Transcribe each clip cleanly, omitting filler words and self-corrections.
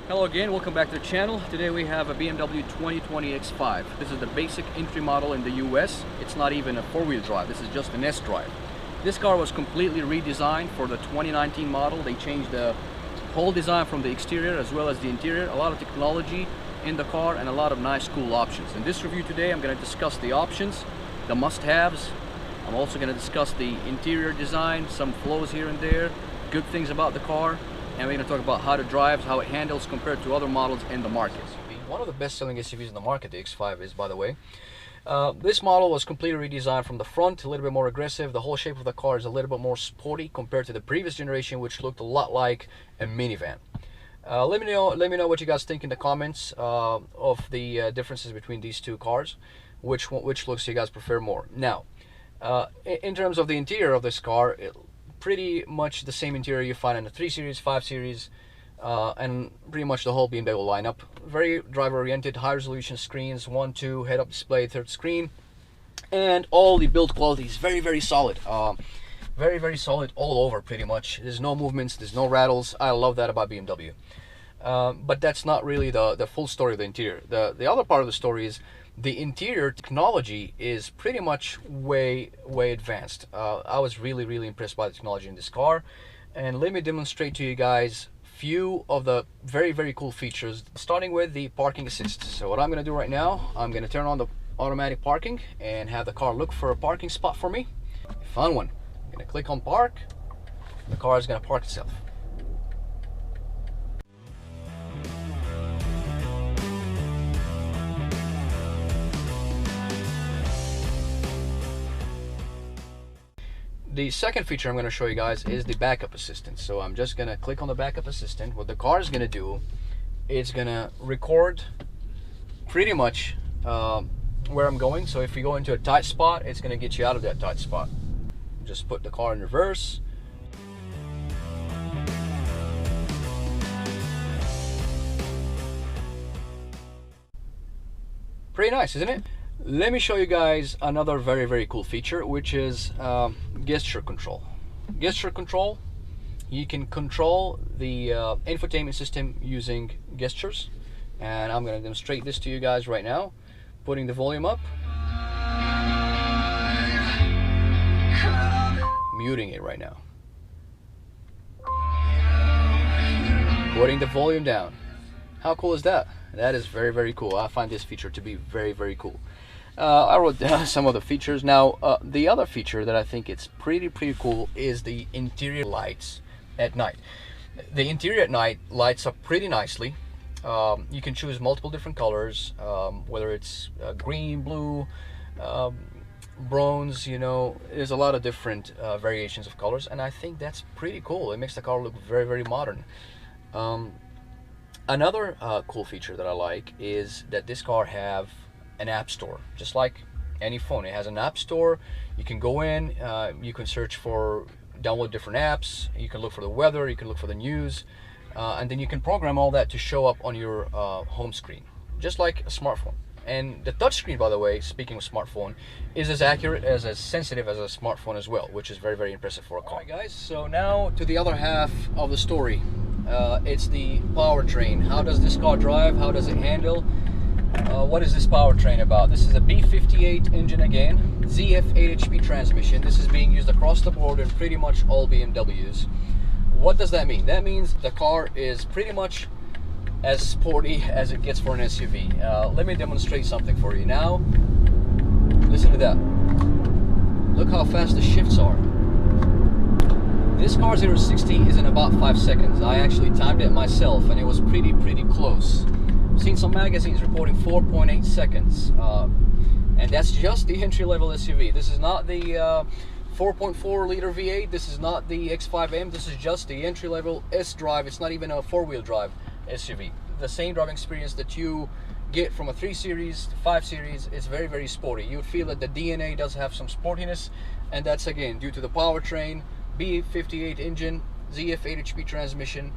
Hello again, welcome back to the channel. Today we have a BMW 2020 X5. This is the basic entry model in the US. It's not even a four-wheel drive, this is just an S-drive. This car was completely redesigned for the 2019 model. They changed the whole design from the exterior as well as the interior. A lot of technology in the car and a lot of nice cool options. In this review today I'm going to discuss the options, the must-haves. I'm also going to discuss the interior design, some flaws here and there, good things about the car, and we're going to talk about how it drives, how it handles compared to other models in the market. One of the best-selling SUVs in the market, the X5 is, by the way. This model was completely redesigned from the front, a little bit more aggressive. The whole shape of the car is a little bit more sporty compared to the previous generation, which looked a lot like a minivan. Let me know what you guys think in the comments of the differences between these two cars. Which looks you guys prefer more? Now, in terms of the interior of this car, pretty much the same interior you find in the 3 Series, 5 Series, and pretty much the whole BMW lineup. Very driver-oriented, high-resolution screens, 1, 2, head-up display, third screen, and all the build quality is very solid. Very solid all over, pretty much. There's no movements, there's no rattles. I love that about BMW. But that's not really the full story of the interior. The other part of the story is the interior technology is pretty much way advanced. I was really impressed by the technology in this car, and let me demonstrate to you guys few of the very cool features, starting with the parking assist. So what I'm going to do right now, I'm going to turn on the automatic parking and have the car look for a parking spot for me. Found one. I'm going to click on park. The car is going to park itself. The second feature I'm going to show you guys is the backup assistant. So I'm just going to click on the backup assistant. What the car is going to do, it's going to record pretty much where I'm going. So if you go into a tight spot, it's going to get you out of that tight spot. Just put the car in reverse. Pretty nice, isn't it? Let me show you guys another very cool feature, which is gesture control. Gesture control, you can control the infotainment system using gestures, and I'm going to demonstrate this to you guys right now. Putting the volume up, muting it right now, putting the volume down. How cool is that? That is very cool. I find this feature to be very cool. I wrote down some of the features. Now, the other feature that I think it's pretty cool is the interior lights at night. The interior at night lights up pretty nicely. You can choose multiple different colors, whether it's green, blue, bronze, you know, there's a lot of different variations of colors, and I think that's pretty cool. It makes the car look very modern. Another cool feature that I like is that this car have an app store, just like any phone. It has an app store. You can go in, you can search for, download different apps, you can look for the weather, you can look for the news, and then you can program all that to show up on your home screen, just like a smartphone. And the touchscreen, by the way, speaking of smartphone, is as accurate, as sensitive as a smartphone as well, which is very impressive for a car. Alright guys, so now to the other half of the story. It's the powertrain. How does this car drive? How does it handle? What is this powertrain about? This is a B58 engine again, ZF 8 HP transmission. This is being used across the board in pretty much all BMWs. What does that mean? That means the car is pretty much as sporty as it gets for an SUV. Let me demonstrate something for you now. Listen to that. Look how fast the shifts are. This car 0 to 60 is in about 5 seconds. I actually timed it myself and it was pretty close. I've seen some magazines reporting 4.8 seconds, and that's just the entry-level SUV. This is not the 4.4 liter V8. This is not the X5M. This is just the entry-level S-Drive. It's not even a four-wheel drive SUV. The same driving experience that you get from a 3 Series, 5 Series, it's very sporty. You feel that the DNA does have some sportiness, and that's again due to the powertrain, B58 engine, ZF 8 HP transmission.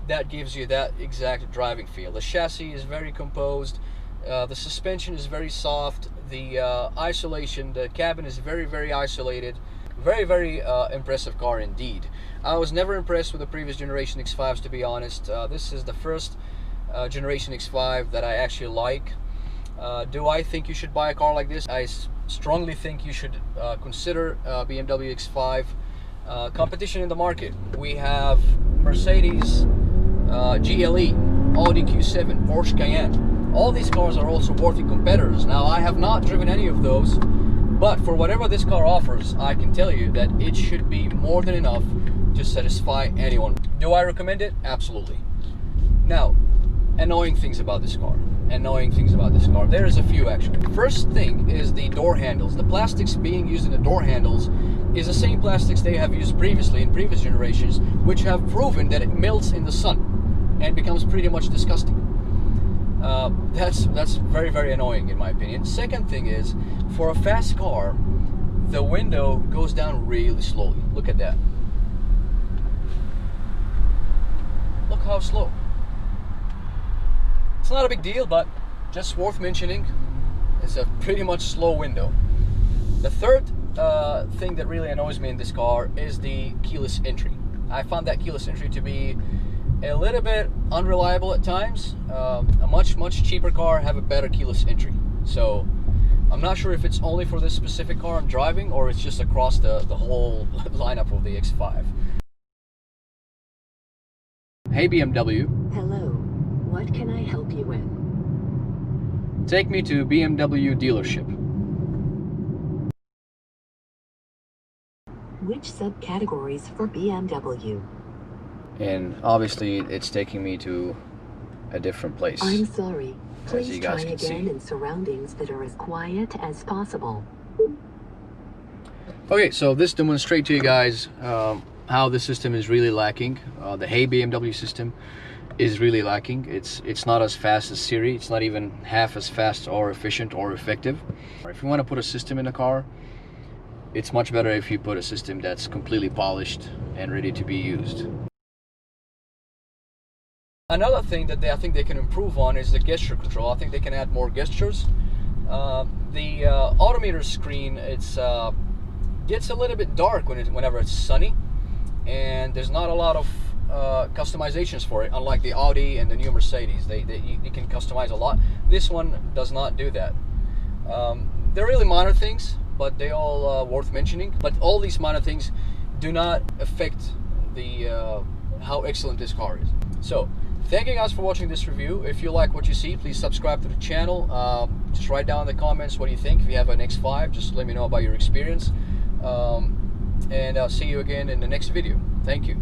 That gives you that exact driving feel. The chassis is very composed, the suspension is very soft, the isolation, the cabin is very isolated. Very impressive car indeed. I was never impressed with the previous generation X5s, to be honest. This is the first generation X5 that I actually like. Do I think you should buy a car like this? I strongly think you should consider BMW X5. Competition in the market. We have Mercedes GLE, Audi Q7, Porsche Cayenne. All these cars are also worthy competitors. Now, I have not driven any of those, but for whatever this car offers, I can tell you that it should be more than enough to satisfy anyone. Do I recommend it? Absolutely. Now, annoying things about this car. There is a few actually. First thing is the door handles. The plastics being used in the door handles is the same plastics they have used previously in previous generations, which have proven that it melts in the sun and becomes pretty much disgusting. That's very, very annoying in my opinion. Second thing is, for a fast car, the window goes down really slowly. Look at that. Look how slow. It's not a big deal, but just worth mentioning. It's a pretty much slow window. The third thing that really annoys me in this car is the keyless entry. I found that keyless entry to be a little bit unreliable at times. A much cheaper car have a better keyless entry. So I'm not sure if it's only for this specific car I'm driving or it's just across the whole lineup of the X5. Hey BMW. Hello. What can I help you with? Take me to BMW dealership. Which subcategories for BMW? And obviously it's taking me to a different place. I'm sorry. As you Please guys try can again see. in surroundings that are as quiet as possible. Okay, so this demonstrates to you guys how the system is really lacking. The Hey BMW system is really lacking. It's not as fast as Siri. It's not even half as fast or efficient or effective. If you want to put a system in a car, it's much better if you put a system that's completely polished and ready to be used. Another thing that I think they can improve on is the gesture control. I think they can add more gestures. The odometer screen, gets a little bit dark whenever it's sunny, and there's not a lot of customizations for it, unlike the Audi and the new Mercedes. You can customize a lot. This one does not do that. They're really minor things, but they all worth mentioning. But all these minor things do not affect the how excellent this car is. So thank you guys for watching this review. If you like what you see, please subscribe to the channel. Just write down in the comments what do you think. If you have an X5, just let me know about your experience. And I'll see you again in the next video. Thank you.